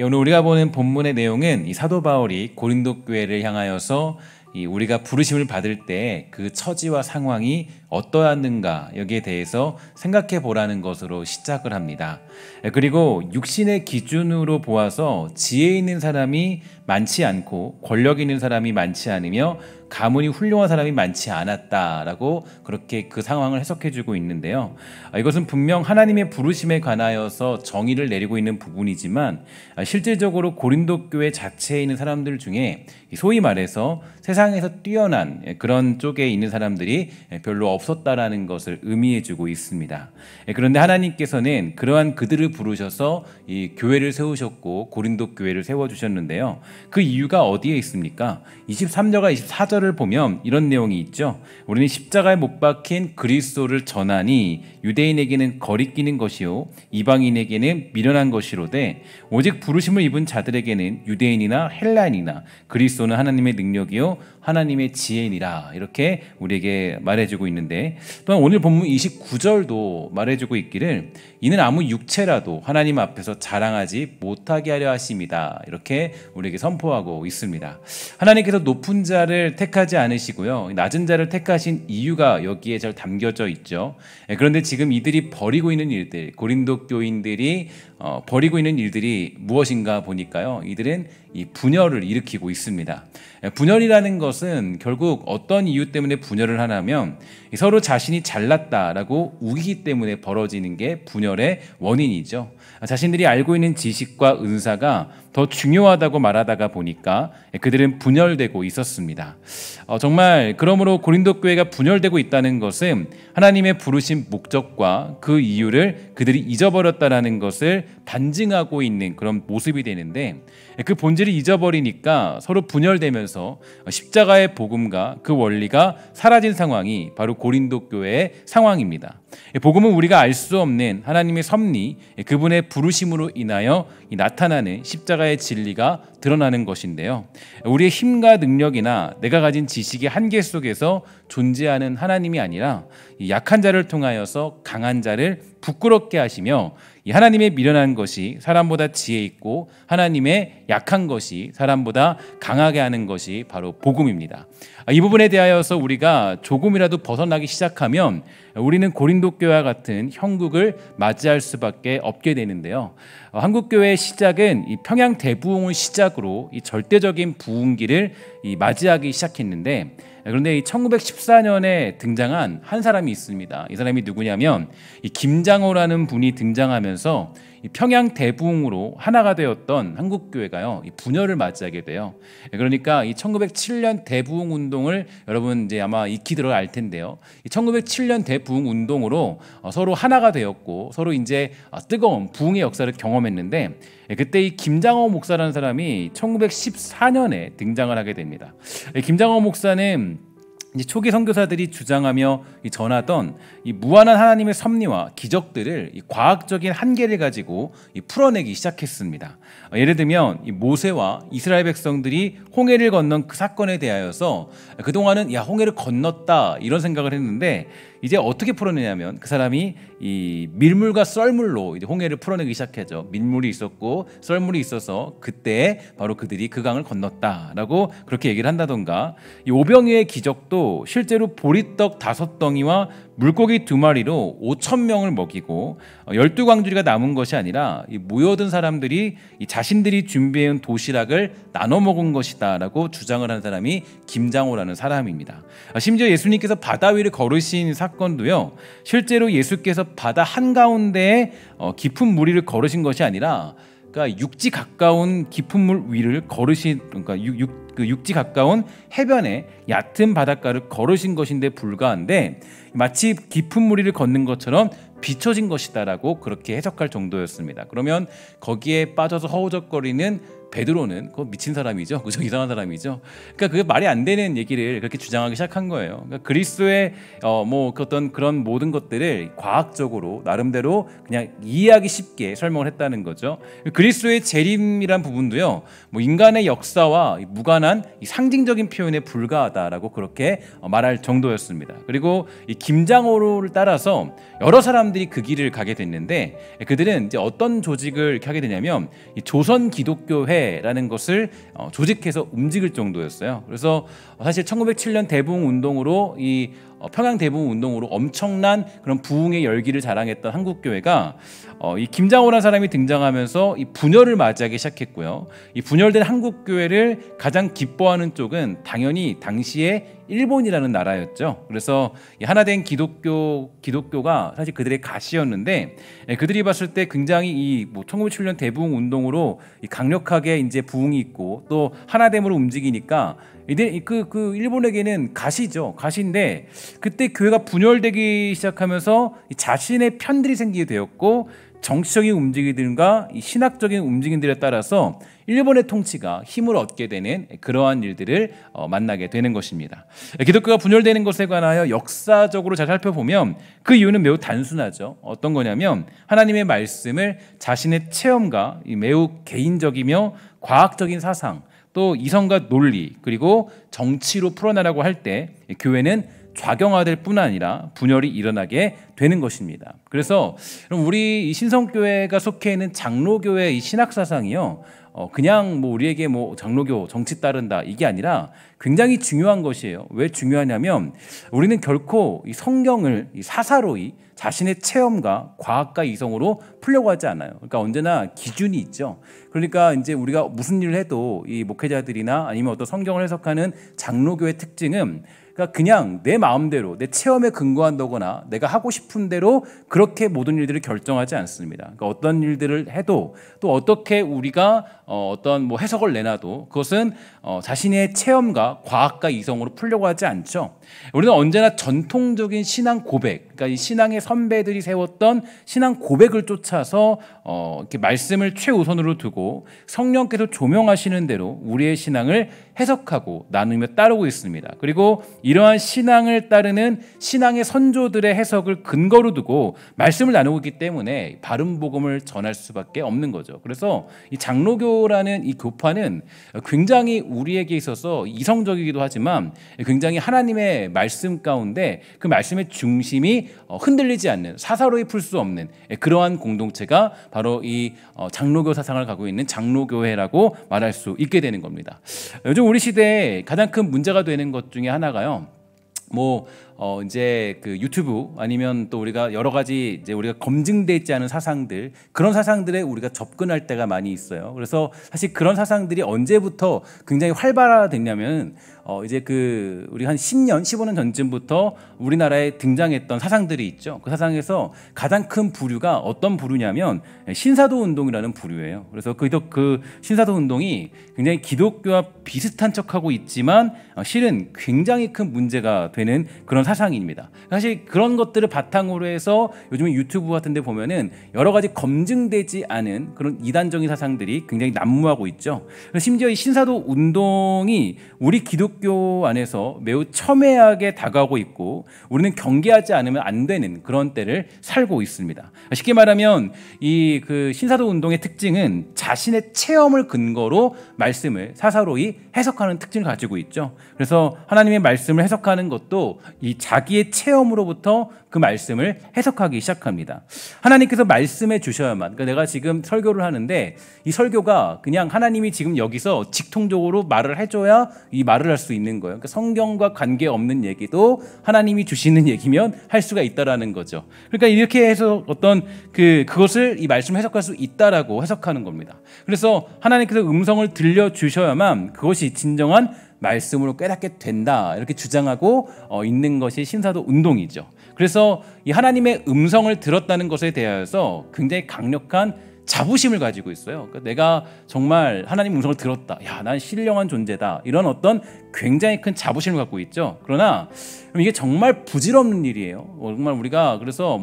오늘 우리가 보는 본문의 내용은 이 사도 바울이 고린도 교회를 향하여서 우리가 부르심을 받을 때 그 처지와 상황이 어떠했는가 여기에 대해서 생각해 보라는 것으로 시작을 합니다. 그리고 육신의 기준으로 보아서 지혜 있는 사람이 많지 않고 권력 있는 사람이 많지 않으며 가문이 훌륭한 사람이 많지 않았다라고 그렇게 그 상황을 해석해주고 있는데요. 이것은 분명 하나님의 부르심에 관하여서 정의를 내리고 있는 부분이지만 실질적으로 고린도 교회 자체에 있는 사람들 중에 소위 말해서 세상에서 뛰어난 그런 쪽에 있는 사람들이 별로 없었다라는 것을 의미해주고 있습니다. 그런데 하나님께서는 그러한 그들을 부르셔서 이 교회를 세우셨고 고린도 교회를 세워주셨는데요. 그 이유가 어디에 있습니까? 23절과 24절을 보면 이런 내용이 있죠. 우리는 십자가에 못 박힌 그리스도를 전하니 유대인에게는 거리끼는 것이요 이방인에게는 미련한 것이로되 오직 부르심을 입은 자들에게는 유대인이나 헬라인이나 그리스도는 하나님의 능력이요 하나님의 지혜니라 이렇게 우리에게 말해주고 있는데, 또한 오늘 본문 29절도 말해주고 있기를 이는 아무 육체라도 하나님 앞에서 자랑하지 못하게 하려 하심이다 이렇게 우리에게 선포하고 있습니다. 하나님께서 높은 자를 택하지 않으시고요 낮은 자를 택하신 이유가 여기에 잘 담겨져 있죠. 그런데 지금 이들이 벌이고 있는 일들, 고린도 교인들이 벌이고 있는 일들이 무엇인가 보니까요, 이들은 이 분열을 일으키고 있습니다. 분열이라는 것은 결국 어떤 이유 때문에 분열을 하냐면 서로 자신이 잘났다라고 우기기 때문에 벌어지는 게 분열의 원인이죠. 자신들이 알고 있는 지식과 은사가 더 중요하다고 말하다가 보니까 그들은 분열되고 있었습니다. 정말 그러므로 고린도 교회가 분열되고 있다는 것은 하나님의 부르신 목적과 그 이유를 그들이 잊어버렸다라는 것을 반증하고 있는 그런 모습이 되는데, 그 본질을 잊어버리니까 서로 분열되면서 십자가의 복음과 그 원리가 사라진 상황이 바로 고린도 교회의 상황입니다. 복음은 우리가 알 수 없는 하나님의 섭리, 그분의 부르심으로 인하여 나타나는 십자가의 진리가 드러나는 것인데요. 우리의 힘과 능력이나 내가 가진 지식의 한계 속에서 존재하는 하나님이 아니라 약한 자를 통하여서 강한 자를 부끄럽게 하시며 이 하나님의 미련한 것이 사람보다 지혜 있고 하나님의 약한 것이 사람보다 강하게 하는 것이 바로 복음입니다. 이 부분에 대하여서 우리가 조금이라도 벗어나기 시작하면 우리는 고린도 교회와 같은 형국을 맞이할 수밖에 없게 되는데요. 한국 교회의 시작은 이 평양 대부흥을 시작으로 이 절대적인 부흥기를 맞이하기 시작했는데, 그런데 이 1914년에 등장한 한 사람이 있습니다. 이 사람이 누구냐면 이 김장호라는 분이 등장하면서 이 평양 대부흥으로 하나가 되었던 한국 교회가요, 이 분열을 맞이하게 돼요. 그러니까 이 1907년 대부흥 운동을 여러분 이제 아마 익히 들어 알 텐데요. 이 1907년 대부흥 운동으로 서로 하나가 되었고 서로 이제 뜨거운 부흥의 역사를 경험했는데, 그때 이 김장호 목사라는 사람이 1914년에 등장을 하게 됩니다. 김장호 목사는 이제 초기 선교사들이 주장하며 전하던 이 무한한 하나님의 섭리와 기적들을 이 과학적인 한계를 가지고 풀어내기 시작했습니다. 예를 들면 이 모세와 이스라엘 백성들이 홍해를 건넌 그 사건에 대하여서 그동안은 야 홍해를 건넜다 이런 생각을 했는데, 이제 어떻게 풀어내냐면 그 사람이 이 밀물과 썰물로 이제 홍해를 풀어내기 시작하죠. 밀물이 있었고 썰물이 있어서 그때 바로 그들이 그 강을 건넜다라고 그렇게 얘기를 한다던가, 이 오병이의 기적도 실제로 보리떡 5덩이와 물고기 2마리로 5,000명을 먹이고 12광주리가 남은 것이 아니라 이 모여든 사람들이 이 자신들이 준비해온 도시락을 나눠 먹은 것이다 라고 주장을 한 사람이 김장호라는 사람입니다. 심지어 예수님께서 바다 위를 걸으신 사건도요, 실제로 예수께서 바다 한가운데에 깊은 물 위를 걸으신 것이 아니라 그러니까 육지 가까운 깊은 물 위를 걸으신, 그러니까 육지 가까운 해변에 얕은 바닷가를 걸으신 것인데 불과한데 마치 깊은 물 위를 걷는 것처럼 비춰진 것이다라고 그렇게 해석할 정도였습니다. 그러면 거기에 빠져서 허우적거리는 베드로는 그 미친 사람이죠, 그죠? 이상한 사람이죠. 그러니까 그게 말이 안 되는 얘기를 그렇게 주장하기 시작한 거예요. 그러니까 그리스도의 뭐 어떤 그런 모든 것들을 과학적으로 나름대로 그냥 이해하기 쉽게 설명을 했다는 거죠. 그리스도의 재림이란 부분도요, 뭐 인간의 역사와 무관한 이 상징적인 표현에 불과하다라고 그렇게 말할 정도였습니다. 그리고 이 김장호를 따라서 여러 사람들이 사람들이 그 길을 가게 됐는데, 그들은 이제 어떤 조직을 이렇게 하게 되냐면 이 조선 기독교회라는 것을 조직해서 움직일 정도였어요. 그래서 사실 1907년 대부흥 운동으로 이 평양 대부흥 운동으로 엄청난 그런 부흥의 열기를 자랑했던 한국교회가 이 김장호라는 사람이 등장하면서 이 분열을 맞이하기 시작했고요. 이 분열된 한국교회를 가장 기뻐하는 쪽은 당연히 당시에 일본이라는 나라였죠. 그래서 이 하나된 기독교가 사실 그들의 가시였는데, 그들이 봤을 때 굉장히 이 1907년 대부흥 운동으로 이 강력하게 이제 부흥이 있고 또 하나됨으로 움직이니까 이제 그 일본에게는 가시죠. 가시인데 그때 교회가 분열되기 시작하면서 자신의 편들이 생기게 되었고, 정치적인 움직임들과 이 신학적인 움직임들에 따라서 일본의 통치가 힘을 얻게 되는 그러한 일들을 만나게 되는 것입니다. 기독교가 분열되는 것에 관하여 역사적으로 잘 살펴보면 그 이유는 매우 단순하죠. 어떤 거냐면 하나님의 말씀을 자신의 체험과 매우 개인적이며 과학적인 사상, 또 이성과 논리, 그리고 정치로 풀어나라고 할 때 교회는 좌경화될 뿐 아니라 분열이 일어나게 되는 것입니다. 그래서 우리 이 신성교회가 속해 있는 장로교회의 이 신학 사상이요, 그냥 우리에게 장로교 정치 따른다 이게 아니라 굉장히 중요한 것이에요. 왜 중요하냐면 우리는 결코 이 성경을 사사로이 자신의 체험과 과학과 이성으로 풀려고 하지 않아요. 그러니까 언제나 기준이 있죠. 그러니까 이제 우리가 무슨 일을 해도 이 목회자들이나 아니면 어떤 성경을 해석하는 장로교의 특징은 그러니까 그냥 내 마음대로 내 체험에 근거한다거나 내가 하고 싶은 대로 그렇게 모든 일들을 결정하지 않습니다. 그러니까 어떤 일들을 해도 또 어떻게 우리가 어떤 해석을 내놔도 그것은 자신의 체험과 과학과 이성으로 풀려고 하지 않죠. 우리는 언제나 전통적인 신앙 고백, 그러니까 이 신앙의 선배들이 세웠던 신앙 고백을 쫓아서 이렇게 말씀을 최우선으로 두고 성령께서 조명하시는 대로 우리의 신앙을 해석하고 나누며 따르고 있습니다. 그리고 이러한 신앙을 따르는 신앙의 선조들의 해석을 근거로 두고 말씀을 나누고 있기 때문에 바른 복음을 전할 수밖에 없는 거죠. 그래서 이 장로교라는 이 교파는 굉장히 우리에게 있어서 이성적이기도 하지만 굉장히 하나님의 말씀 가운데 그 말씀의 중심이 흔들리지 않는, 사사로이 풀 수 없는 그러한 공동체가 바로 이 장로교 사상을 갖고 있는 장로교회라고 말할 수 있게 되는 겁니다. 요즘 우리 시대에 가장 큰 문제가 되는 것 중에 하나가요. 이제 그 유튜브 아니면 또 우리가 여러 가지 이제 우리가 검증되어 있지 않은 사상들, 그런 사상들에 우리가 접근할 때가 많이 있어요. 그래서 사실 그런 사상들이 언제부터 굉장히 활발화됐냐면 이제 그 우리 한 10년, 15년 전쯤부터 우리나라에 등장했던 사상들이 있죠. 그 사상에서 가장 큰 부류가 어떤 부류냐면 신사도 운동이라는 부류예요. 그래서 그 신사도 운동이 굉장히 기독교와 비슷한 척하고 있지만 실은 굉장히 큰 문제가 되는 그런 사상입니다. 사실 그런 것들을 바탕으로 해서 요즘에 유튜브 같은 데 보면은 여러 가지 검증되지 않은 그런 이단적인 사상들이 굉장히 난무하고 있죠. 심지어 이 신사도 운동이 우리 기독교 안에서 매우 첨예하게 다가오고 있고 우리는 경계하지 않으면 안 되는 그런 때를 살고 있습니다. 쉽게 말하면 이 그 신사도 운동의 특징은 자신의 체험을 근거로 말씀을 사사로이 해석하는 특징을 가지고 있죠. 그래서 하나님의 말씀을 해석하는 것도 이 자기의 체험으로부터 그 말씀을 해석하기 시작합니다. 하나님께서 말씀해 주셔야만, 그러니까 내가 지금 설교를 하는데 이 설교가 그냥 하나님이 지금 여기서 직통적으로 말을 해줘야 이 말을 할 수 있는 거예요. 그러니까 성경과 관계없는 얘기도 하나님이 주시는 얘기면 할 수가 있다라는 거죠. 그러니까 이렇게 해서 어떤 그것을 이 말씀을 해석할 수 있다라고 해석하는 겁니다. 그래서 하나님께서 음성을 들려주셔야만 그것이 진정한 말씀으로 깨닫게 된다, 이렇게 주장하고 있는 것이 신사도 운동이죠. 그래서 이 하나님의 음성을 들었다는 것에 대하여서 굉장히 강력한 자부심을 가지고 있어요. 그러니까 내가 정말 하나님 음성을 들었다, 야, 난 신령한 존재다, 이런 어떤 굉장히 큰 자부심을 갖고 있죠. 그러나 이게 정말 부질없는 일이에요. 정말 우리가 그래서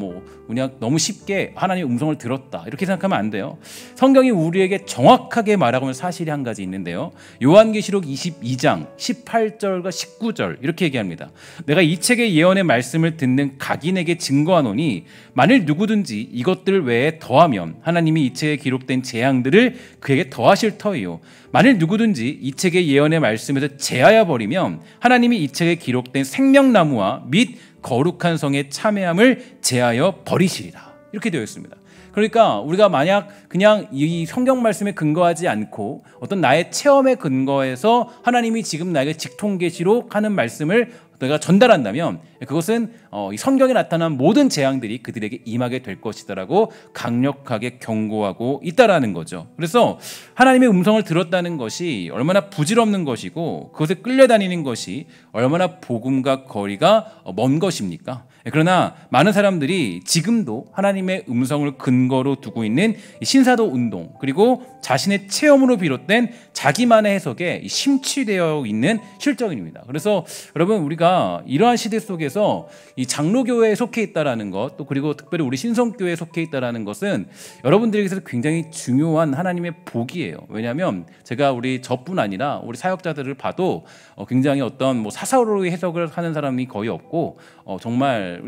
그냥 너무 쉽게 하나님의 음성을 들었다 이렇게 생각하면 안 돼요. 성경이 우리에게 정확하게 말하고 있는 사실이 한 가지 있는데요. 요한계시록 22장 18절과 19절 이렇게 얘기합니다. 내가 이 책의 예언의 말씀을 듣는 각인에게 증거하노니 만일 누구든지 이것들 외에 더하면 하나님이 이 이 책에 기록된 재앙들을 그에게 더하실 터이요 만일 누구든지 이 책의 예언의 말씀에서 제하여 버리면 하나님이 이 책에 기록된 생명나무와 및 거룩한 성의 참회함을 제하여 버리시리라. 이렇게 되어 있습니다. 그러니까 우리가 만약 그냥 이 성경 말씀에 근거하지 않고 어떤 나의 체험에 근거해서 하나님이 지금 나에게 직통계시로 하는 말씀을 내가 전달한다면 그것은 이 성경에 나타난 모든 재앙들이 그들에게 임하게 될 것이다라고 강력하게 경고하고 있다라는 거죠. 그래서 하나님의 음성을 들었다는 것이 얼마나 부질없는 것이고 그것에 끌려다니는 것이 얼마나 복음과 거리가 먼 것입니까? 그러나 많은 사람들이 지금도 하나님의 음성을 근거로 두고 있는 신사도 운동 그리고 자신의 체험으로 비롯된 자기만의 해석에 심취되어 있는 실정입니다. 그래서 여러분 우리가 이러한 시대 속에서 이 장로교회에 속해 있다라는 것 또 그리고 특별히 우리 신성교회에 속해 있다라는 것은 여러분들에게서 굉장히 중요한 하나님의 복이에요. 왜냐하면 제가 우리 저뿐 아니라 우리 사역자들을 봐도 굉장히 어떤 뭐 사사로이 해석을 하는 사람이 거의 없고 정말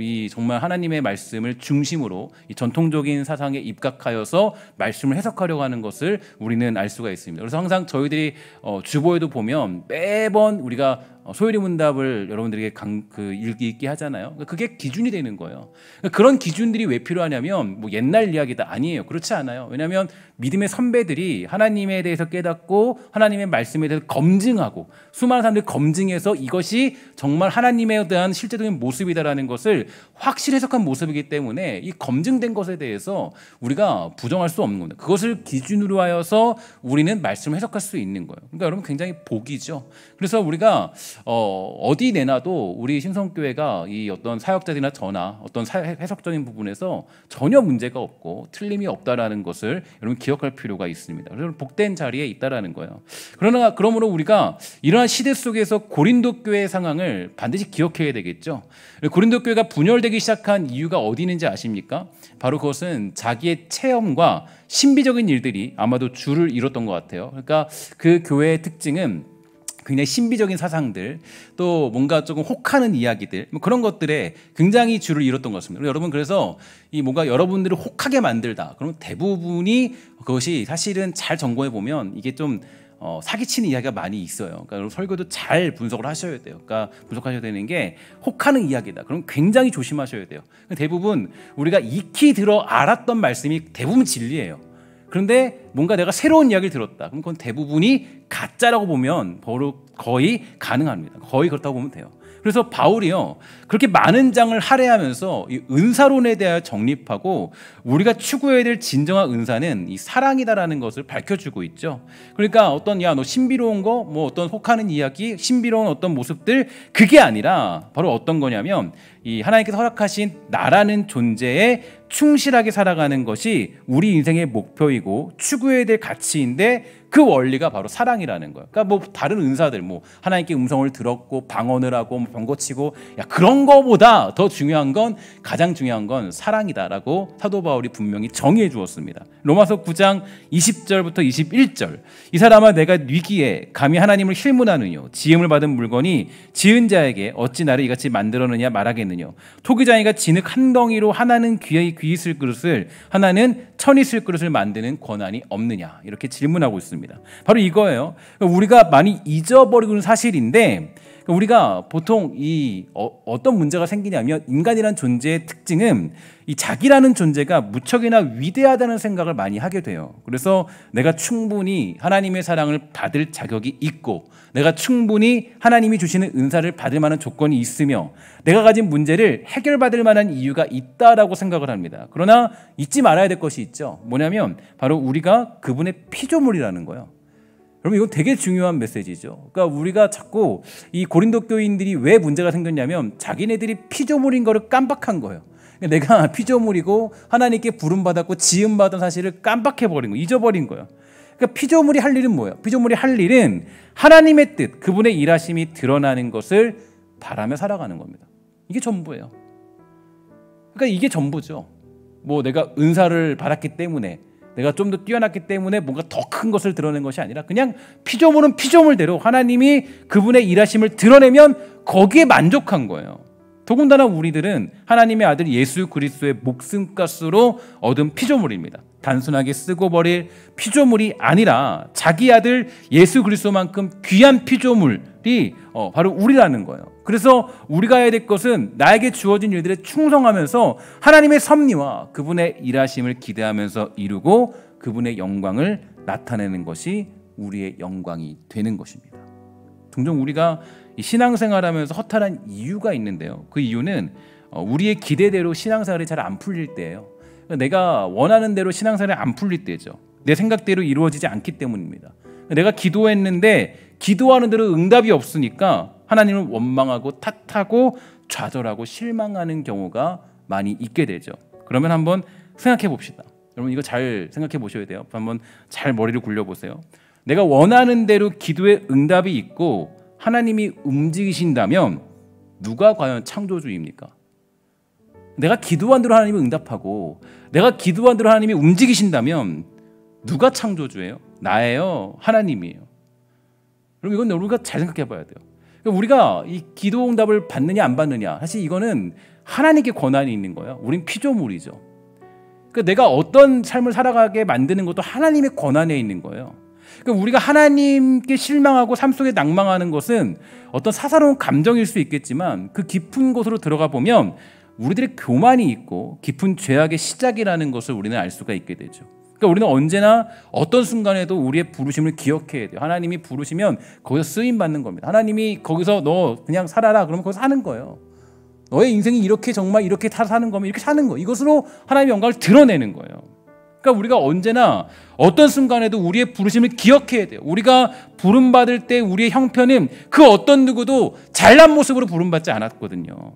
하나님의 말씀을 중심으로 이 전통적인 사상에 입각하여서 말씀을 해석하려고 하는 것을 우리는 알 수가 있습니다. 그래서 항상 저희들이 주보에도 보면 매번 우리가 소요리 문답을 여러분들에게 읽기 있게 하잖아요. 그게 기준이 되는 거예요. 그런 기준들이 왜 필요하냐면 뭐 옛날 이야기다 아니에요. 그렇지 않아요. 왜냐하면 믿음의 선배들이 하나님에 대해서 깨닫고 하나님의 말씀에 대해서 검증하고 수많은 사람들이 검증해서 이것이 정말 하나님에 대한 실제적인 모습이다라는 것을 확실히 해석한 모습이기 때문에 이 검증된 것에 대해서 우리가 부정할 수 없는 겁니다. 그것을 기준으로 하여서 우리는 말씀을 해석할 수 있는 거예요. 그러니까 여러분 굉장히 복이죠. 그래서 우리가 어디 내놔도 우리 신성교회가 이 어떤 사역자들이나 저나 어떤 해석적인 부분에서 전혀 문제가 없고 틀림이 없다라는 것을 여러분 기억할 필요가 있습니다. 그래서 복된 자리에 있다라는 거예요. 그러므로 우리가 이러한 시대 속에서 고린도 교회의 상황을 반드시 기억해야 되겠죠. 고린도 교회가 분열되기 시작한 이유가 어디 있는지 아십니까? 바로 그것은 자기의 체험과 신비적인 일들이 아마도 줄을 이뤘던 것 같아요. 그러니까 그 교회의 특징은 굉장히 신비적인 사상들 또 뭔가 조금 혹하는 이야기들 뭐 그런 것들에 굉장히 줄을 이뤘던 것 같습니다. 여러분 그래서 이 뭔가 여러분들을 혹하게 만들다 그러면 대부분이 그것이 사실은 잘 점검해 보면 이게 좀 사기치는 이야기가 많이 있어요. 그러니까 설교도 잘 분석을 하셔야 돼요. 그러니까 분석하셔야 되는 게 혹하는 이야기다. 그럼 굉장히 조심하셔야 돼요. 대부분 우리가 익히 들어 알았던 말씀이 대부분 진리예요. 그런데 뭔가 내가 새로운 이야기를 들었다. 그럼 그건 대부분이 가짜라고 보면 거의 가능합니다. 거의 그렇다고 보면 돼요. 그래서 바울이요 그렇게 많은 장을 할애하면서 이 은사론에 대하여 정립하고 우리가 추구해야 될 진정한 은사는 이 사랑이다라는 것을 밝혀주고 있죠. 그러니까 어떤 너 신비로운 거 뭐 어떤 혹하는 이야기 신비로운 어떤 모습들 그게 아니라 바로 어떤 거냐면 이 하나님께서 허락하신 나라는 존재에 충실하게 살아가는 것이 우리 인생의 목표이고 추구해야 될 가치인데 그 원리가 바로 사랑이라는 거예요. 그러니까 뭐 다른 은사들 뭐 하나님께 음성을 들었고 방언을 하고 뭐 병 고치고 그런 거보다 더 중요한 건 가장 중요한 건 사랑이다라고 사도 바울이 분명히 정의해 주었습니다. 로마서 9장 20절부터 21절 이 사람아 내가 위기에 감히 하나님을 힐문하느뇨 지음을 받은 물건이 지은 자에게 어찌 나를 이같이 만들었느냐 말하겠느뇨 토기장이가 진흙 한 덩이로 하나는 귀 있을 그릇을 하나는 천 있을 그릇을 만드는 권한이 없느냐 이렇게 질문하고 있습니다. 바로 이거예요. 우리가 많이 잊어버리고 있는 사실인데 우리가 보통 어떤 문제가 생기냐면 인간이라는 존재의 특징은 이 자기라는 존재가 무척이나 위대하다는 생각을 많이 하게 돼요. 그래서 내가 충분히 하나님의 사랑을 받을 자격이 있고 내가 충분히 하나님이 주시는 은사를 받을 만한 조건이 있으며 내가 가진 문제를 해결받을 만한 이유가 있다라고 생각을 합니다. 그러나 잊지 말아야 될 것이 있죠. 뭐냐면 바로 우리가 그분의 피조물이라는 거예요. 여러분 이건 되게 중요한 메시지죠. 그러니까 우리가 자꾸 이 고린도 교인들이 왜 문제가 생겼냐면 자기네들이 피조물인 거를 깜빡한 거예요. 내가 피조물이고 하나님께 부름받았고 지음받은 사실을 깜빡해버린 거예요. 잊어버린 거예요. 그러니까 피조물이 할 일은 뭐예요? 피조물이 할 일은 하나님의 뜻, 그분의 일하심이 드러나는 것을 바라며 살아가는 겁니다. 이게 전부예요. 그러니까 이게 전부죠. 뭐 내가 은사를 받았기 때문에 내가 좀 더 뛰어났기 때문에 뭔가 더 큰 것을 드러낸 것이 아니라 그냥 피조물은 피조물대로 하나님이 그분의 일하심을 드러내면 거기에 만족한 거예요. 더군다나 우리들은 하나님의 아들 예수 그리스도의 목숨값으로 얻은 피조물입니다. 단순하게 쓰고 버릴 피조물이 아니라 자기 아들 예수 그리스도만큼 귀한 피조물이 바로 우리라는 거예요. 그래서 우리가 해야 될 것은 나에게 주어진 일들에 충성하면서 하나님의 섭리와 그분의 일하심을 기대하면서 이루고 그분의 영광을 나타내는 것이 우리의 영광이 되는 것입니다. 종종 우리가 신앙생활하면서 허탈한 이유가 있는데요. 그 이유는 우리의 기대대로 신앙생활이 잘 안 풀릴 때예요. 내가 원하는 대로 신앙생활이 안 풀릴 때죠. 내 생각대로 이루어지지 않기 때문입니다. 내가 기도했는데 기도하는 대로 응답이 없으니까 하나님을 원망하고 탓하고 좌절하고 실망하는 경우가 많이 있게 되죠. 그러면 한번 생각해 봅시다. 여러분 이거 잘 생각해 보셔야 돼요. 한번 잘 머리를 굴려보세요. 내가 원하는 대로 기도에 응답이 있고 하나님이 움직이신다면 누가 과연 창조주입니까? 내가 기도한 대로 하나님이 응답하고 내가 기도한 대로 하나님이 움직이신다면 누가 창조주예요? 나예요? 하나님이에요? 그럼 이건 우리가 잘 생각해 봐야 돼요. 우리가 이 기도 응답을 받느냐 안 받느냐 사실 이거는 하나님께 권한이 있는 거예요. 우린 피조물이죠. 그러니까 내가 어떤 삶을 살아가게 만드는 것도 하나님의 권한에 있는 거예요. 그러니까 우리가 하나님께 실망하고 삶 속에 낭망하는 것은 어떤 사사로운 감정일 수 있겠지만 그 깊은 곳으로 들어가 보면 우리들의 교만이 있고 깊은 죄악의 시작이라는 것을 우리는 알 수가 있게 되죠. 그러니까 우리는 언제나 어떤 순간에도 우리의 부르심을 기억해야 돼요. 하나님이 부르시면 거기서 쓰임 받는 겁니다. 하나님이 거기서 너 그냥 살아라 그러면 거기서 사는 거예요. 너의 인생이 이렇게 정말 이렇게 사는 거면 이렇게 사는 거. 이것으로 하나님의 영광을 드러내는 거예요. 그러니까 우리가 언제나 어떤 순간에도 우리의 부르심을 기억해야 돼요. 우리가 부름받을 때 우리의 형편은 그 어떤 누구도 잘난 모습으로 부름받지 않았거든요.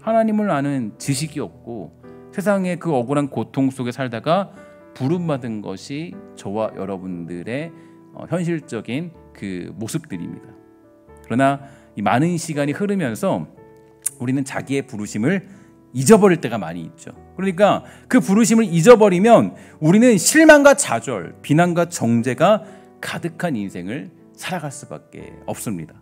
하나님을 아는 지식이 없고 세상의 그 억울한 고통 속에 살다가 부름받은 것이 저와 여러분들의 현실적인 그 모습들입니다. 그러나 이 많은 시간이 흐르면서 우리는 자기의 부르심을 잊어버릴 때가 많이 있죠. 그러니까 그 부르심을 잊어버리면 우리는 실망과 좌절, 비난과 정죄가 가득한 인생을 살아갈 수밖에 없습니다.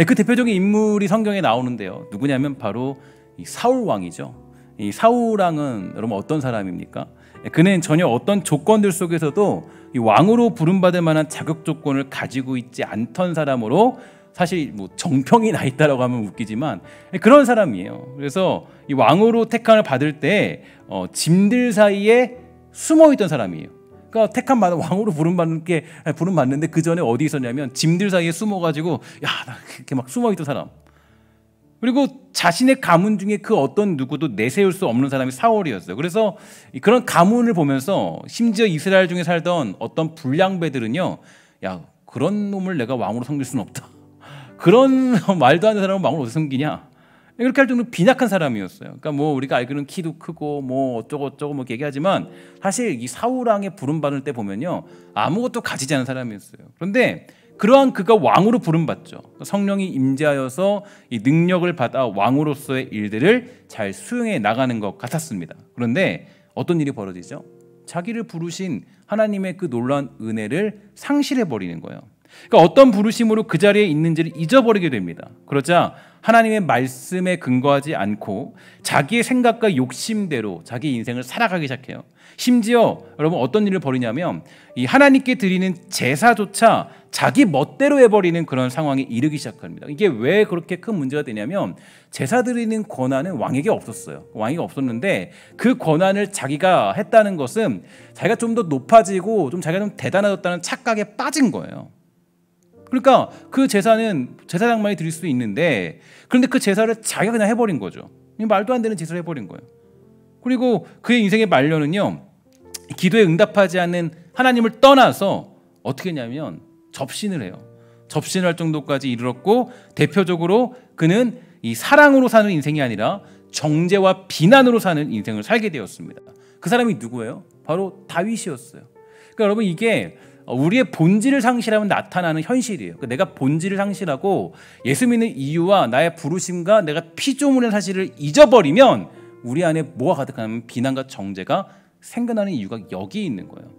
그 대표적인 인물이 성경에 나오는데요. 누구냐면 바로 이 사울 왕이죠. 이 사울 왕은 여러분 어떤 사람입니까? 그는 전혀 어떤 조건들 속에서도 이 왕으로 부름받을 만한 자격 조건을 가지고 있지 않던 사람으로 사실 뭐 정평이 나 있다라고 하면 웃기지만 그런 사람이에요. 그래서 이 왕으로 택함을 받을 때 짐들 사이에 숨어 있던 사람이에요. 그러니까 택함 받아 왕으로 부름받는데 그 전에 어디 있었냐면 짐들 사이에 숨어가지고 나 이렇게 막 숨어 있던 사람. 그리고 자신의 가문 중에 그 어떤 누구도 내세울 수 없는 사람이 사울이었어요. 그래서 그런 가문을 보면서 심지어 이스라엘 중에 살던 어떤 불량배들은요, 그런 놈을 내가 왕으로 섬길 수는 없다. 그런 말도 안 되는 사람을 왕으로 어떻게 섬기냐? 이렇게 할 정도로 빈약한 사람이었어요. 그러니까 뭐 우리가 알기로는 키도 크고 뭐 어쩌고 뭐 얘기하지만 사실 이 사울 왕의 부름 받을 때 보면요, 아무것도 가지지 않은 사람이었어요. 그런데 그러한 그가 왕으로 부름받죠. 성령이 임재하여서 이 능력을 받아 왕으로서의 일들을 잘 수행해 나가는 것 같았습니다. 그런데 어떤 일이 벌어지죠? 자기를 부르신 하나님의 그 놀라운 은혜를 상실해 버리는 거예요. 그러니까 어떤 부르심으로 그 자리에 있는지를 잊어버리게 됩니다. 그러자 하나님의 말씀에 근거하지 않고 자기의 생각과 욕심대로 자기 인생을 살아가기 시작해요. 심지어 여러분 어떤 일을 벌이냐면 이 하나님께 드리는 제사조차 자기 멋대로 해버리는 그런 상황에 이르기 시작합니다. 이게 왜 그렇게 큰 문제가 되냐면 제사 드리는 권한은 왕에게 없었어요. 왕에게 없었는데 그 권한을 자기가 했다는 것은 자기가 좀 더 높아지고 좀 자기가 좀 대단해졌다는 착각에 빠진 거예요. 그러니까 그 제사는 제사장만이 드릴 수 있는데 그런데 그 제사를 자기가 그냥 해버린 거죠. 말도 안 되는 짓을 해버린 거예요. 그리고 그의 인생의 말년은요, 기도에 응답하지 않는 하나님을 떠나서 어떻게 했냐면 접신을 해요. 접신을 할 정도까지 이르렀고 대표적으로 그는 이 사랑으로 사는 인생이 아니라 정죄와 비난으로 사는 인생을 살게 되었습니다. 그 사람이 누구예요? 바로 다윗이었어요. 그러니까 여러분 이게 우리의 본질을 상실하면 나타나는 현실이에요. 그러니까 내가 본질을 상실하고 예수 믿는 이유와 나의 부르심과 내가 피조물의 사실을 잊어버리면 우리 안에 뭐가 가득하냐면 비난과 정죄가 생겨나는 이유가 여기 있는 거예요.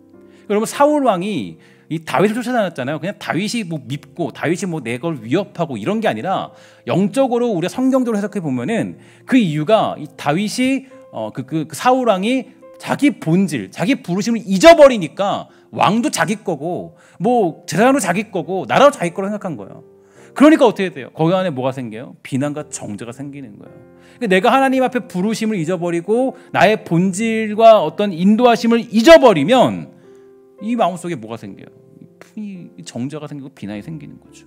여러분 사울 왕이 이 다윗을 쫓아다녔잖아요. 그냥 다윗이 뭐 밉고 다윗이 뭐 내 걸 위협하고 이런 게 아니라 영적으로 우리가 성경적으로 해석해 보면은 그 이유가 이 다윗이 그 사울 왕이 자기 본질, 자기 부르심을 잊어버리니까 왕도 자기 거고 뭐 재산도 자기 거고 나라도 자기 거로 생각한 거예요. 그러니까 어떻게 돼요? 거기 안에 뭐가 생겨요? 비난과 정죄가 생기는 거예요. 그러니까 내가 하나님 앞에 부르심을 잊어버리고 나의 본질과 어떤 인도하심을 잊어버리면 이 마음속에 뭐가 생겨요? 이 정죄가 생기고 비난이 생기는 거죠.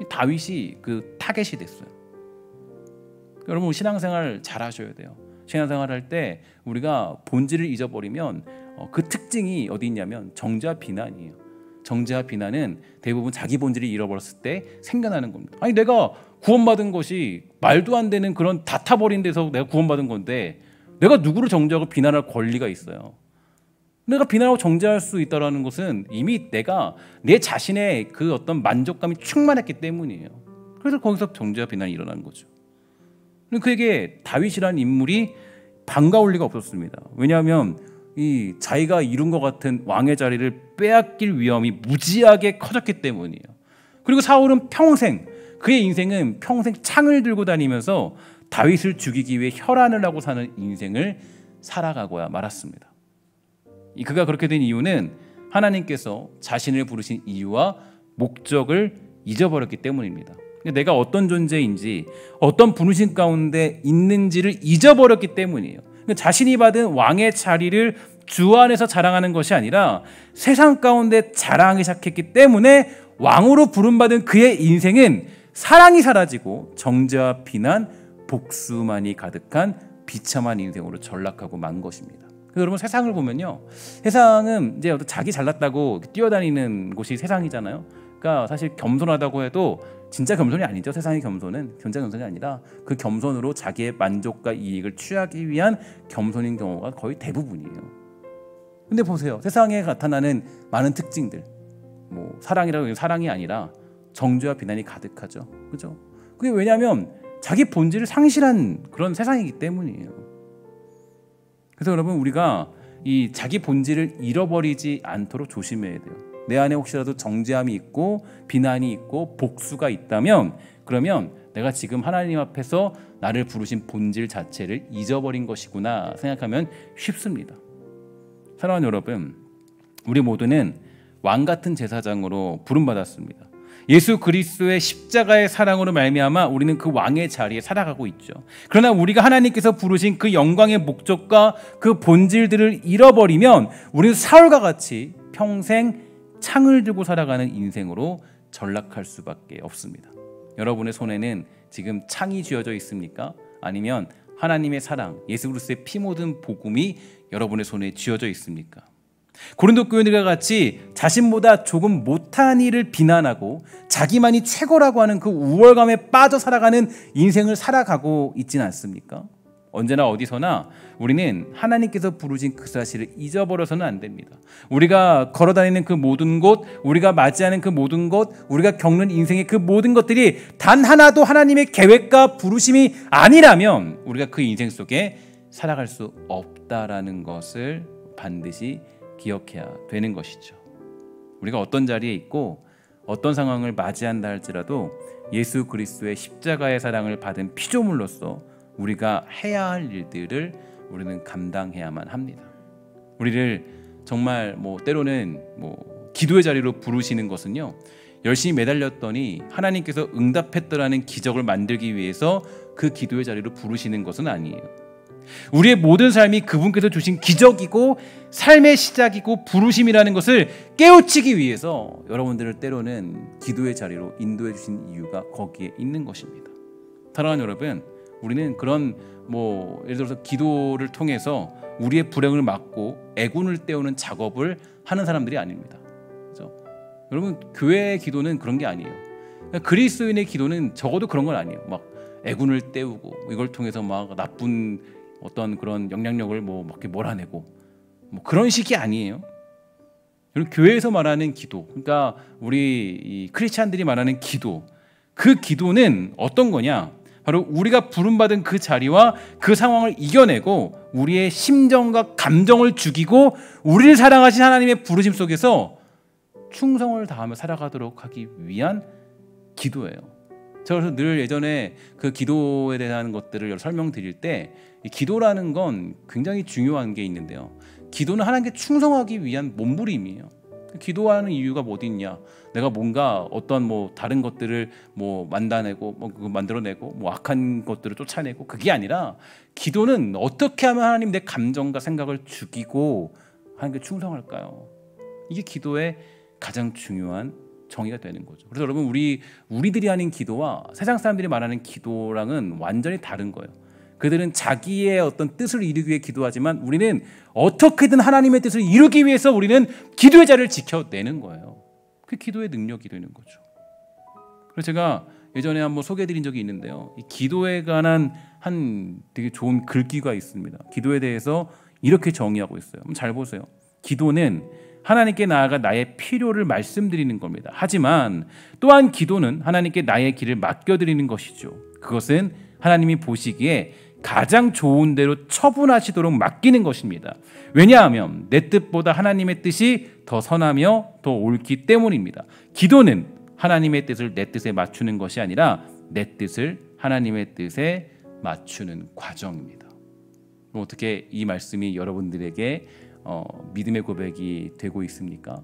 다윗이 그 타겟이 됐어요. 여러분 신앙생활 잘 하셔야 돼요. 신앙생활 할 때 우리가 본질을 잊어버리면 그 특징이 어디 있냐면 정죄와 비난이에요. 정죄와 비난은 대부분 자기 본질을 잃어버렸을 때 생겨나는 겁니다. 아니 내가 구원받은 것이 말도 안 되는 그런 다 타버린 데서 내가 구원받은 건데 내가 누구를 정죄하고 비난할 권리가 있어요. 내가 비난하고 정죄할 수 있다는 것은 이미 내가 내 자신의 그 어떤 만족감이 충만했기 때문이에요. 그래서 거기서 정죄와 비난이 일어나는 거죠. 그에게 다윗이라는 인물이 반가울 리가 없었습니다. 왜냐하면 이 자기가 이룬 것 같은 왕의 자리를 빼앗길 위험이 무지하게 커졌기 때문이에요. 그리고 사울은 평생, 그의 인생은 평생 창을 들고 다니면서 다윗을 죽이기 위해 혈안을 하고 사는 인생을 살아가고야 말았습니다. 그가 그렇게 된 이유는 하나님께서 자신을 부르신 이유와 목적을 잊어버렸기 때문입니다. 내가 어떤 존재인지 어떤 부르심 가운데 있는지를 잊어버렸기 때문이에요. 자신이 받은 왕의 자리를 주 안에서 자랑하는 것이 아니라 세상 가운데 자랑하기 시작했기 때문에 왕으로 부름받은 그의 인생은 사랑이 사라지고 정죄와 비난, 복수만이 가득한 비참한 인생으로 전락하고 만 것입니다. 여러분 세상을 보면요, 세상은 이제 자기 잘났다고 뛰어다니는 곳이 세상이잖아요. 그러니까 사실 겸손하다고 해도 진짜 겸손이 아니죠. 세상의 겸손은 진짜 겸손이 아니라 그 겸손으로 자기의 만족과 이익을 취하기 위한 겸손인 경우가 거의 대부분이에요. 근데 보세요, 세상에 나타나는 많은 특징들, 뭐 사랑이라고 해도 사랑이 아니라 정죄와 비난이 가득하죠. 그죠? 그게 왜냐하면 자기 본질을 상실한 그런 세상이기 때문이에요. 그래서 여러분 우리가 이 자기 본질을 잃어버리지 않도록 조심해야 돼요. 내 안에 혹시라도 정죄함이 있고 비난이 있고 복수가 있다면 그러면 내가 지금 하나님 앞에서 나를 부르신 본질 자체를 잊어버린 것이구나 생각하면 쉽습니다. 사랑하는 여러분, 우리 모두는 왕 같은 제사장으로 부름받았습니다. 예수 그리스도의 십자가의 사랑으로 말미암아 우리는 그 왕의 자리에 살아가고 있죠. 그러나 우리가 하나님께서 부르신 그 영광의 목적과 그 본질들을 잃어버리면 우리는 사울과 같이 평생 창을 들고 살아가는 인생으로 전락할 수밖에 없습니다. 여러분의 손에는 지금 창이 쥐어져 있습니까? 아니면 하나님의 사랑, 예수 그리스도의 피 묻은 복음이 여러분의 손에 쥐어져 있습니까? 고린도 교인들과 같이 자신보다 조금 못한 일을 비난하고 자기만이 최고라고 하는 그 우월감에 빠져 살아가는 인생을 살아가고 있지는 않습니까? 언제나 어디서나 우리는 하나님께서 부르신 그 사실을 잊어버려서는 안 됩니다. 우리가 걸어다니는 그 모든 곳, 우리가 맞이하는 그 모든 곳, 우리가 겪는 인생의 그 모든 것들이 단 하나도 하나님의 계획과 부르심이 아니라면 우리가 그 인생 속에 살아갈 수 없다라는 것을 반드시 기억해야 되는 것이죠. 우리가 어떤 자리에 있고 어떤 상황을 맞이한다 할지라도 예수 그리스도의 십자가의 사랑을 받은 피조물로서 우리가 해야 할 일들을 우리는 감당해야만 합니다. 우리를 정말 때로는 기도의 자리로 부르시는 것은요, 열심히 매달렸더니 하나님께서 응답했더라는 기적을 만들기 위해서 그 기도의 자리로 부르시는 것은 아니에요. 우리의 모든 삶이 그분께서 주신 기적이고 삶의 시작이고 부르심이라는 것을 깨우치기 위해서 여러분들을 때로는 기도의 자리로 인도해 주신 이유가 거기에 있는 것입니다. 사랑하는 여러분, 우리는 그런 예를 들어서 기도를 통해서 우리의 불행을 막고 애군을 때우는 작업을 하는 사람들이 아닙니다. 그렇죠? 여러분, 교회의 기도는 그런 게 아니에요. 그리스도인의 기도는 적어도 그런 건 아니에요. 막 애군을 때우고 이걸 통해서 막 나쁜 어떤 그런 영향력을 이렇게 몰아내고 그런 식이 아니에요. 여러분, 교회에서 말하는 기도, 그러니까 우리 이 크리스찬들이 말하는 기도, 그 기도는 어떤 거냐? 바로 우리가 부름받은 그 자리와 그 상황을 이겨내고 우리의 심정과 감정을 죽이고 우리를 사랑하신 하나님의 부르심 속에서 충성을 다하며 살아가도록 하기 위한 기도예요. 제가 그래서 늘 예전에 그 기도에 대한 것들을 설명드릴 때 이 기도라는 건 굉장히 중요한 게 있는데요. 기도는 하나님께 충성하기 위한 몸부림이에요. 기도하는 이유가 뭐 어디 있냐? 내가 뭔가 어떤 뭐 다른 것들을 뭐 만들어내고 뭐 악한 것들을 쫓아내고 그게 아니라 기도는 어떻게 하면 하나님 내 감정과 생각을 죽이고 하나님께 충성할까요? 이게 기도의 가장 중요한 정의가 되는 거죠. 그래서 여러분 우리들이 하는 기도와 세상 사람들이 말하는 기도랑은 완전히 다른 거예요. 그들은 자기의 어떤 뜻을 이루기 위해 기도하지만 우리는 어떻게든 하나님의 뜻을 이루기 위해서 우리는 기도의 자리를 지켜내는 거예요. 그게 기도의 능력이 되는 거죠. 그래서 제가 예전에 한번 소개해드린 적이 있는데요. 이 기도에 관한 한 되게 좋은 글귀가 있습니다. 기도에 대해서 이렇게 정의하고 있어요. 한번 잘 보세요. 기도는 하나님께 나아가 나의 필요를 말씀드리는 겁니다. 하지만 또한 기도는 하나님께 나의 길을 맡겨드리는 것이죠. 그것은 하나님이 보시기에 가장 좋은 대로 처분하시도록 맡기는 것입니다. 왜냐하면 내 뜻보다 하나님의 뜻이 더 선하며 더 옳기 때문입니다. 기도는 하나님의 뜻을 내 뜻에 맞추는 것이 아니라 내 뜻을 하나님의 뜻에 맞추는 과정입니다. 그럼 어떻게 이 말씀이 여러분들에게 믿음의 고백이 되고 있습니까?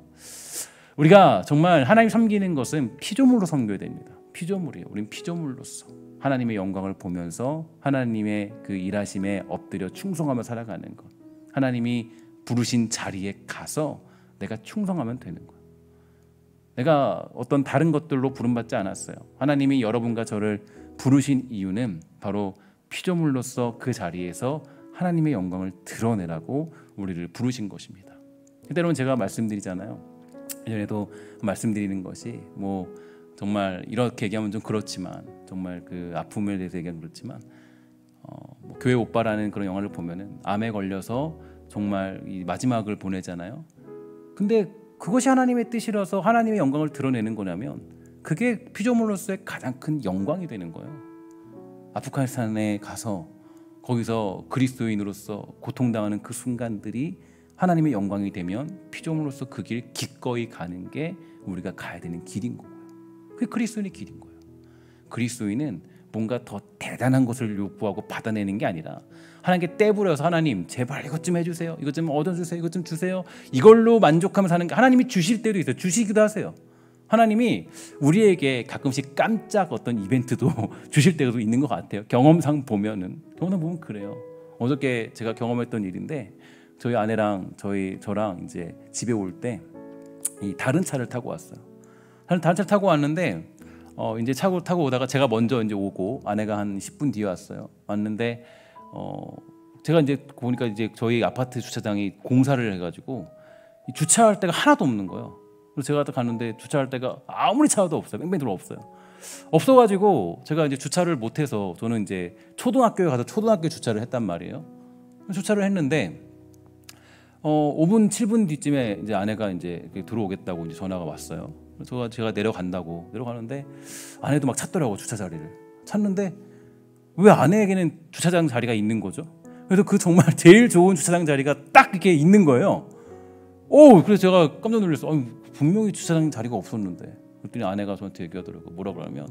우리가 정말 하나님 섬기는 것은 피조물로 섬겨야 됩니다. 피조물이에요. 우린 피조물로서 하나님의 영광을 보면서 하나님의 그 일하심에 엎드려 충성하며 살아가는 것. 하나님이 부르신 자리에 가서 내가 충성하면 되는 거예요. 내가 어떤 다른 것들로 부름받지 않았어요. 하나님이 여러분과 저를 부르신 이유는 바로 피조물로서 그 자리에서 하나님의 영광을 드러내라고 우리를 부르신 것입니다. 때로는 제가 말씀드리잖아요. 예전에도 말씀드리는 것이 뭐 정말 이렇게 얘기하면 좀 그렇지만 정말 그 아픔에 대해서 얘기하면 그렇지만 뭐 교회 오빠라는 그런 영화를 보면은 암에 걸려서 정말 이 마지막을 보내잖아요. 근데 그것이 하나님의 뜻이라서 하나님의 영광을 드러내는 거냐면 그게 피조물로서의 가장 큰 영광이 되는 거예요. 아프가니스탄에 가서 거기서 그리스도인으로서 고통당하는 그 순간들이 하나님의 영광이 되면 피조물로서 그 길 기꺼이 가는 게 우리가 가야 되는 길인 거예요. 그게 그리스도인의 길인 거예요. 그리스도인은 뭔가 더 대단한 것을 요구하고 받아내는 게 아니라 하나님께 떼부려서 하나님 제발 이것 좀 해주세요. 이것 좀 얻어주세요. 이것 좀 주세요. 이걸로 만족하며 사는 게 하나님이 주실 때도 있어요. 주시기도 하세요. 하나님이 우리에게 가끔씩 깜짝 어떤 이벤트도 주실 때도 있는 것 같아요. 경험상 보면 그래요. 어저께 제가 경험했던 일인데 저희 아내랑 저랑 이제 집에 올 때 이 다른 차를 타고 왔어요. 다른 차를 타고 왔는데 이제 차고 타고 오다가 제가 먼저 이제 오고 아내가 한 10분 뒤에 왔는데 제가 이제 보니까 이제 저희 아파트 주차장이 공사를 해가지고 주차할 데가 하나도 없는 거예요. 그래서 제가 딱 갔는데 주차할 데가 아무리 찾아도 없어요. 뺑뺑 돌아 없어가지고 제가 이제 주차를 못해서 저는 이제 초등학교에 가서 초등학교 주차를 했단 말이에요. 주차를 했는데 5분 7분 뒤쯤에 이제 아내가 이제 들어오겠다고 이제 전화가 왔어요. 그래서 제가 내려가는데 아내도 막 찾더라고 주차 자리를 찾는데 왜 아내에게는 주차장 자리가 있는 거죠? 그래서 그 정말 제일 좋은 주차장 자리가 딱 이렇게 있는 거예요. 그래서 제가 깜짝 놀랐어요. 분명히 주차장 자리가 없었는데. 그랬더니 아내가 저한테 얘기하더라고요. 뭐라고 하면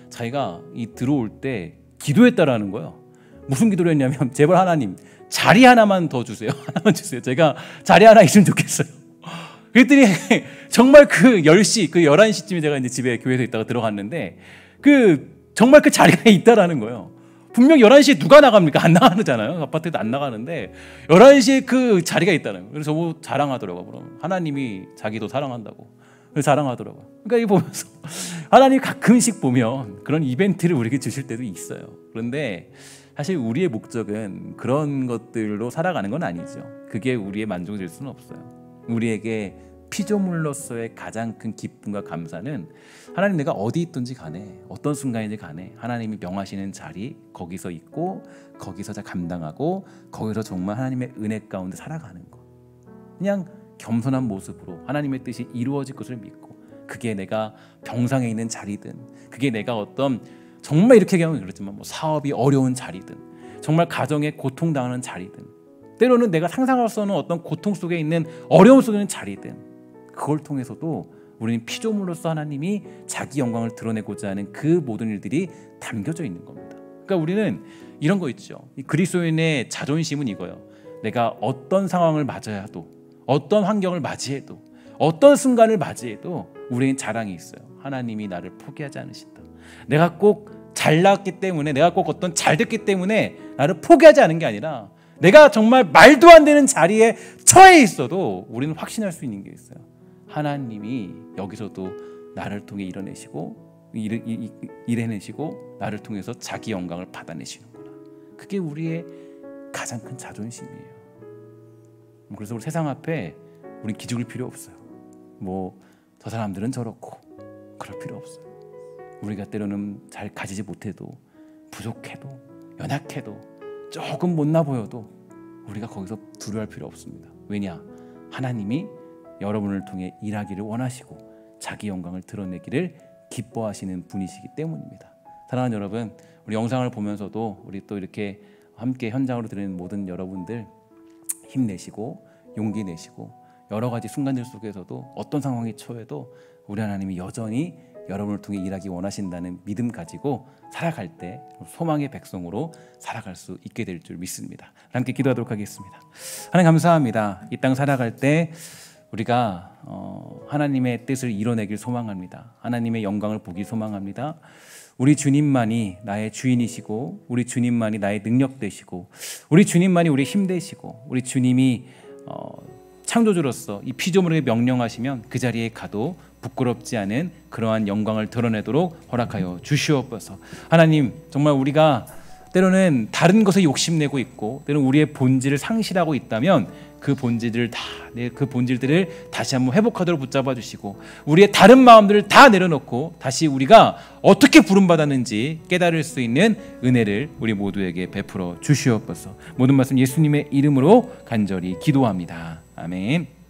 자기가 이 들어올 때 기도했다라는 거예요. 무슨 기도를 했냐면 제발 하나님 자리 하나만 더 주세요. 하나만 주세요. 제가 자리 하나 있으면 좋겠어요. 그랬더니 정말 그 10시, 그 11시쯤에 제가 이제 집에 교회에서 있다가 들어갔는데 정말 그 자리가 있다라는 거예요. 분명 11시에 누가 나갑니까? 안 나가잖아요. 아파트에도 안 나가는데 11시에 그 자리가 있다는 거예요. 그래서 저보고 자랑하더라고요. 그럼 하나님이 자기도 사랑한다고. 그래서 자랑하더라고요. 그러니까 이 보면서 하나님 가끔씩 보면 그런 이벤트를 우리에게 주실 때도 있어요. 그런데 사실 우리의 목적은 그런 것들로 살아가는 건 아니죠. 그게 우리의 만족이 될 수는 없어요. 우리에게 피조물로서의 가장 큰 기쁨과 감사는 하나님 내가 어디 있든지 간에 어떤 순간이든지 간에 하나님이 명하시는 자리 거기서 있고 거기서 다 감당하고 거기서 정말 하나님의 은혜 가운데 살아가는 것. 그냥 겸손한 모습으로 하나님의 뜻이 이루어질 것을 믿고 그게 내가 병상에 있는 자리든 그게 내가 어떤 정말 이렇게 얘기하면 그렇지만 뭐 사업이 어려운 자리든 정말 가정에 고통당하는 자리든 때로는 내가 상상할 수 없는 어떤 고통 속에 있는 어려움 속에 있는 자리든 그걸 통해서도 우리는 피조물로서 하나님이 자기 영광을 드러내고자 하는 그 모든 일들이 담겨져 있는 겁니다. 그러니까 우리는 이런 거 있죠. 이 그리스도인의 자존심은 이거예요. 내가 어떤 상황을 맞아도, 어떤 환경을 맞이해도, 어떤 순간을 맞이해도 우리는 자랑이 있어요. 하나님이 나를 포기하지 않으신다. 내가 꼭 잘났기 때문에, 내가 꼭 어떤 잘 됐기 때문에 나를 포기하지 않은 게 아니라, 내가 정말 말도 안 되는 자리에 처해 있어도 우리는 확신할 수 있는 게 있어요. 하나님이 여기서도 나를 통해 일해내시고 나를 통해서 자기 영광을 받아내시는구나. 그게 우리의 가장 큰 자존심이에요. 그래서 우리 세상 앞에 우린 기죽을 필요 없어요. 저 사람들은 저렇고 그럴 필요 없어요. 우리가 때로는 잘 가지지 못해도, 부족해도, 연약해도, 조금 못나 보여도 우리가 거기서 두려워할 필요 없습니다. 왜냐? 하나님이 여러분을 통해 일하기를 원하시고 자기 영광을 드러내기를 기뻐하시는 분이시기 때문입니다. 사랑하는 여러분, 우리 영상을 보면서도 우리 또 이렇게 함께 현장으로 드리는 모든 여러분들 힘내시고 용기 내시고 여러 가지 순간들 속에서도 어떤 상황에 처해도 우리 하나님이 여전히 여러분을 통해 일하기 원하신다는 믿음 가지고 살아갈 때 소망의 백성으로 살아갈 수 있게 될 줄 믿습니다. 함께 기도하도록 하겠습니다. 하나님 감사합니다. 이 땅 살아갈 때 우리가 하나님의 뜻을 이뤄내길 소망합니다. 하나님의 영광을 보기 소망합니다. 우리 주님만이 나의 주인이시고, 우리 주님만이 나의 능력 되시고, 우리 주님만이 우리의 힘 되시고, 우리 주님이 창조주로서 이 피조물에게 명령하시면 그 자리에 가도 부끄럽지 않은 그러한 영광을 드러내도록 허락하여 주시옵소서. 하나님, 정말 우리가 때로는 다른 것에 욕심내고 있고 때로는 우리의 본질을 상실하고 있다면 그 본질들을 다시 한번 회복하도록 붙잡아 주시고, 우리의 다른 마음들을 다 내려놓고 다시 우리가 어떻게 부름받았는지 깨달을 수 있는 은혜를 우리 모두에게 베풀어 주시옵소서. 모든 말씀 예수님의 이름으로 간절히 기도합니다. 아멘.